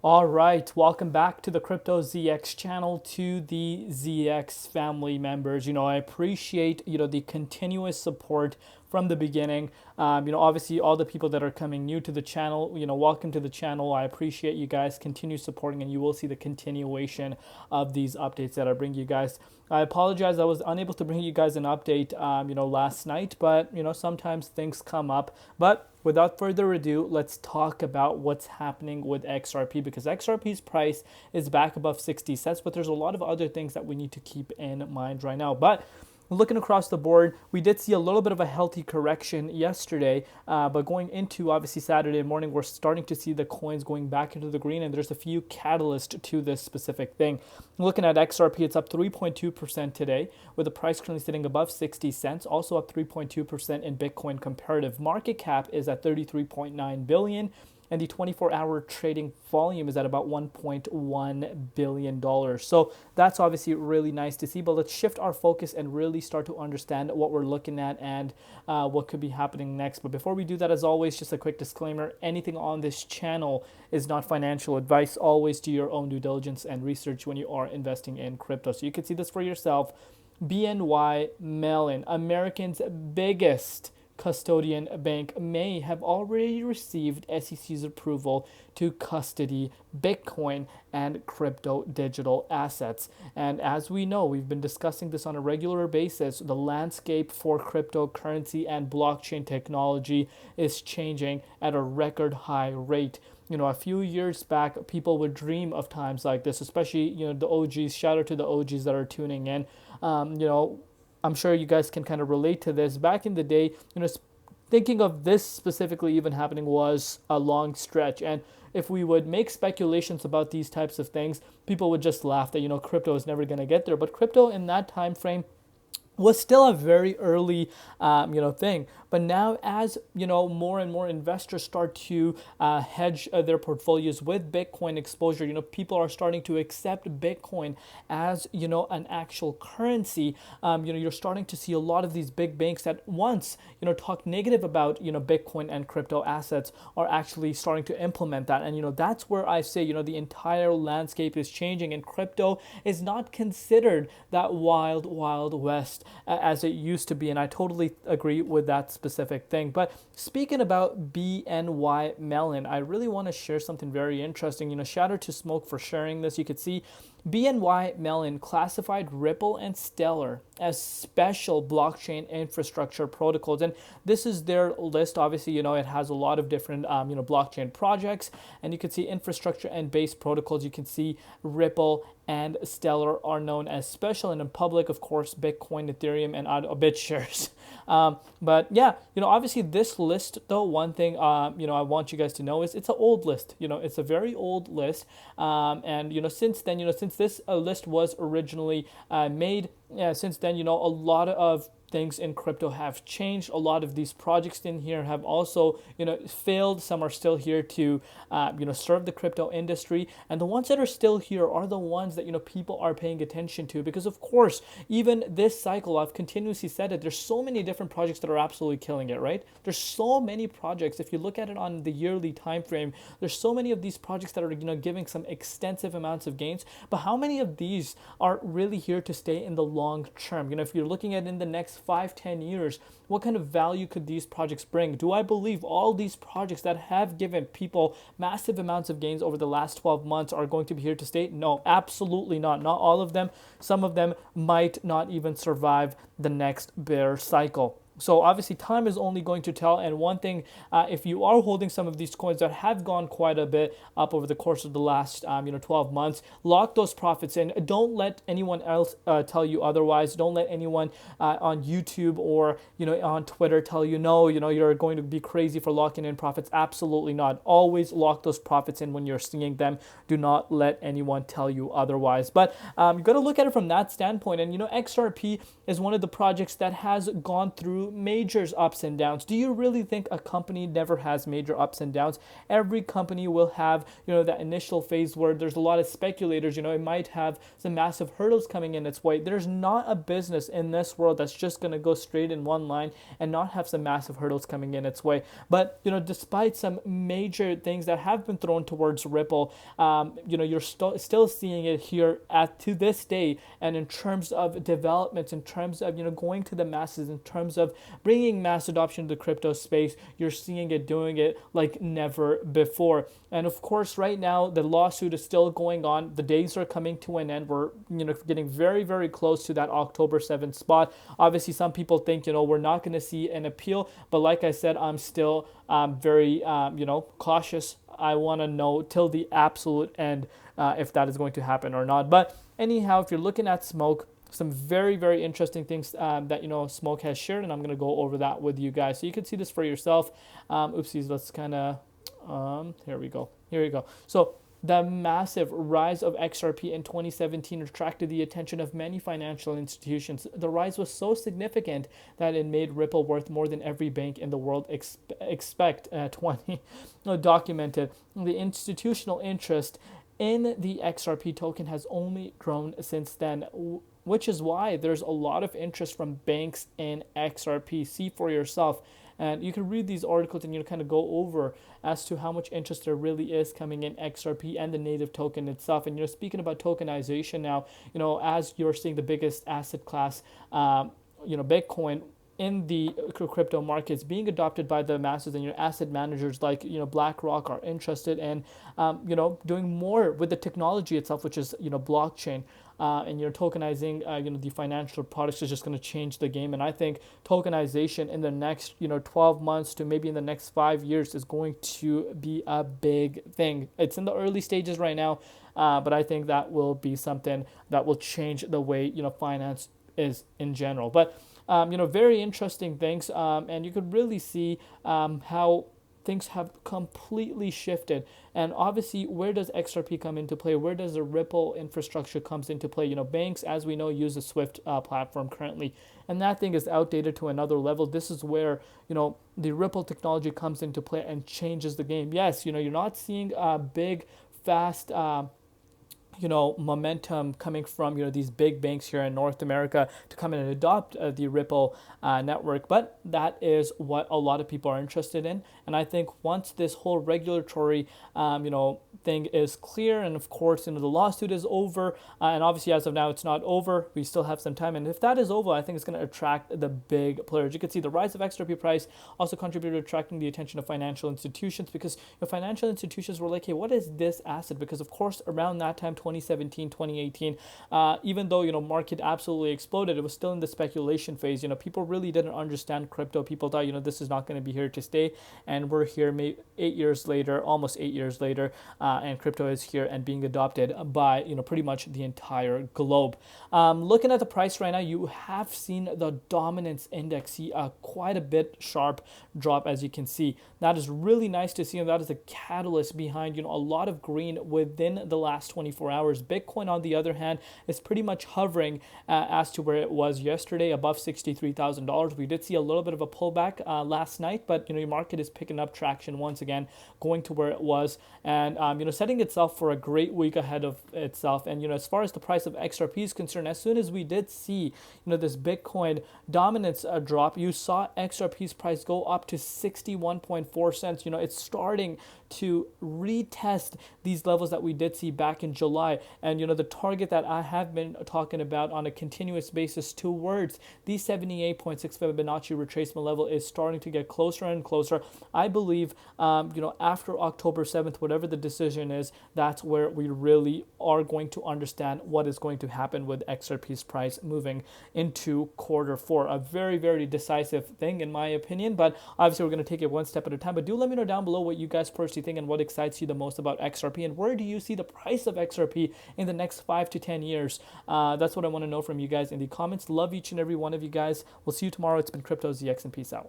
All right, welcome back to the Crypto ZX channel, to the ZX family members. I appreciate, the continuous support from the beginning. Obviously all the people that are coming new to the channel, welcome to the channel. I appreciate you guys. Continue supporting and you will see the continuation of these updates that I bring you guys. I apologize, I was unable to bring you guys an update, last night, but, sometimes things come up. But without further ado, let's talk about what's happening with XRP, because XRP's price is back above 60 cents, but there's a lot of other things that we need to keep in mind right now. But looking across the board, we did see a little bit of a healthy correction yesterday, but going into obviously Saturday morning, we're starting to see the coins going back into the green, and there's a few catalysts to this specific thing. Looking at XRP, it's up 3.2% today, with the price currently sitting above 60 cents, also up 3.2% in Bitcoin comparative. Market cap is at 33.9 billion. And the 24-hour trading volume is at about $1.1 billion. So that's obviously really nice to see. But let's shift our focus and really start to understand what we're looking at and what could be happening next. But before we do that, as always, just a quick disclaimer. Anything on this channel is not financial advice. Always do your own due diligence and research when you are investing in crypto. So you can see this for yourself. BNY Mellon, America's biggest custodian bank, may have already received SEC's approval to custody Bitcoin and crypto digital assets. And as we know, we've been discussing this on a regular basis, the landscape for cryptocurrency and blockchain technology is changing at a record high rate. A few years back, people would dream of times like this, especially, the OGs. Shout out to the OGs that are tuning in. I'm sure you guys can kind of relate to this. Back in the day, thinking of this specifically even happening was a long stretch. And if we would make speculations about these types of things, people would just laugh that, crypto is never going to get there. But crypto in that time frame was still a very early, thing. But now as, more and more investors start to hedge their portfolios with Bitcoin exposure, people are starting to accept Bitcoin as, an actual currency. You're starting to see a lot of these big banks that once, talk negative about, Bitcoin and crypto assets are actually starting to implement that. And, that's where I say, the entire landscape is changing, and crypto is not considered that wild, wild west as it used to be. And I totally agree with that specific thing. But speaking about BNY Mellon, I really want to share something very interesting. Shout out to Smoke for sharing this. You could see BNY Mellon classified Ripple and Stellar as special blockchain infrastructure protocols. And this is their list. Obviously, it has a lot of different, blockchain projects. And you can see infrastructure and base protocols. You can see Ripple and Stellar are known as special. And in public, of course, Bitcoin, Ethereum, and BitShares. But yeah, obviously this list, though, one thing, I want you guys to know is it's an old list. It's a very old list. And, since then, since this list was originally made, since then, a lot of things in crypto have changed. A lot of these projects in here have also, failed. Some are still here to, serve the crypto industry. And the ones that are still here are the ones that, people are paying attention to. Because, of course, even this cycle, I've continuously said it, there's so many different projects that are absolutely killing it, right? There's so many projects. If you look at it on the yearly time frame, there's so many of these projects that are, giving some extensive amounts of gains. But how many of these are really here to stay in the long term? If you're looking at in the next 5-10 years, what kind of value could these projects bring? Do I believe all these projects that have given people massive amounts of gains over the last 12 months are going to be here to stay? No, absolutely not. Not all of them. Some of them might not even survive the next bear cycle. So obviously time is only going to tell. And one thing, if you are holding some of these coins that have gone quite a bit up over the course of the last 12 months, lock those profits in. Don't let anyone else tell you otherwise. Don't let anyone on YouTube or on Twitter tell you no, you're going to be crazy for locking in profits. Absolutely not. Always lock those profits in when you're seeing them. Do not let anyone tell you otherwise. But you've got to look at it from that standpoint. And XRP is one of the projects that has gone through through major ups and downs. Do you really think a company never has major ups and downs? Every company will have, that initial phase where there's a lot of speculators. It might have some massive hurdles coming in its way. There's not a business in this world that's just going to go straight in one line and not have some massive hurdles coming in its way. But, despite some major things that have been thrown towards Ripple, you're still seeing it here to this day. And in terms of developments, in terms of, going to the masses, in terms of bringing mass adoption to the crypto space, you're seeing it doing it like never before. And of course, right now, the lawsuit is still going on. The days are coming to an end. We're, getting very, very close to that October 7th spot. Obviously, some people think, we're not going to see an appeal. But like I said, I'm still very, cautious. I want to know till the absolute end if that is going to happen or not. But anyhow, if you're looking at Smoke, some very, very interesting things that, Smoke has shared, and I'm going to go over that with you guys. So you can see this for yourself. Oopsies, let's kind of, here we go. So the massive rise of XRP in 2017 attracted the attention of many financial institutions. The rise was so significant that it made Ripple worth more than every bank in the world expect 20 documented. The institutional interest in the XRP token has only grown since then, which is why there's a lot of interest from banks in XRP. See for yourself. And you can read these articles and kind of go over as to how much interest there really is coming in XRP and the native token itself. And speaking about tokenization now, as you're seeing the biggest asset class, Bitcoin in the crypto markets being adopted by the masses, and your asset managers like BlackRock are interested in doing more with the technology itself, which is blockchain. And tokenizing the financial products is just going to change the game. And I think tokenization in the next 12 months to maybe in the next 5 years is going to be a big thing. It's in the early stages right now, but I think that will be something that will change the way finance is in general. But very interesting things, and you could really see how things have completely shifted. And obviously, where does XRP come into play? Where does the Ripple infrastructure comes into play? Banks, as we know, use the Swift platform currently, and that thing is outdated to another level. This is where the Ripple technology comes into play and changes the game. Yes, you're not seeing a big, fast momentum coming from these big banks here in North America to come in and adopt the Ripple network, but that is what a lot of people are interested in. And I think once this whole regulatory thing is clear, and of course the lawsuit is over, and obviously as of now it's not over, we still have some time, and if that is over, I think it's going to attract the big players. You can see the rise of XRP price also contributed to attracting the attention of financial institutions, because financial institutions were like, hey, what is this asset? Because of course around that time, 2017, 2018, even though market absolutely exploded, it was still in the speculation phase. People really didn't understand crypto. People thought this is not going to be here to stay, and we're here maybe 8 years later, almost 8 years later, and crypto is here and being adopted by pretty much the entire globe. Looking at the price right now, you have seen the dominance index see quite a bit sharp drop, as you can see. That is really nice to see, and that is a catalyst behind a lot of green within the last 24 hours. Bitcoin, on the other hand, is pretty much hovering as to where it was yesterday, above $63,000. We did see a little bit of a pullback last night, but your market is picking up traction once again, going to where it was, and setting itself for a great week ahead of itself. And as far as the price of XRP is concerned, as soon as we did see this Bitcoin dominance drop, you saw XRP's price go up to 61.4 cents. It's starting to retest these levels that we did see back in July, and the target that I have been talking about on a continuous basis towards the 78.6 Fibonacci retracement level is starting to get closer and closer. I believe after October 7th, whatever the decision is, that's where we really are going to understand what is going to happen with XRP's price moving into Q4. A very, very decisive thing in my opinion, but obviously we're going to take it one step at a time. But do let me know down below what you guys personally think and what excites you the most about XRP, and where do you see the price of XRP in the next 5 to 10 years? That's what I want to know from you guys in the comments. Love each and every one of you guys. We'll see you tomorrow. It's been Crypto ZX, and peace out.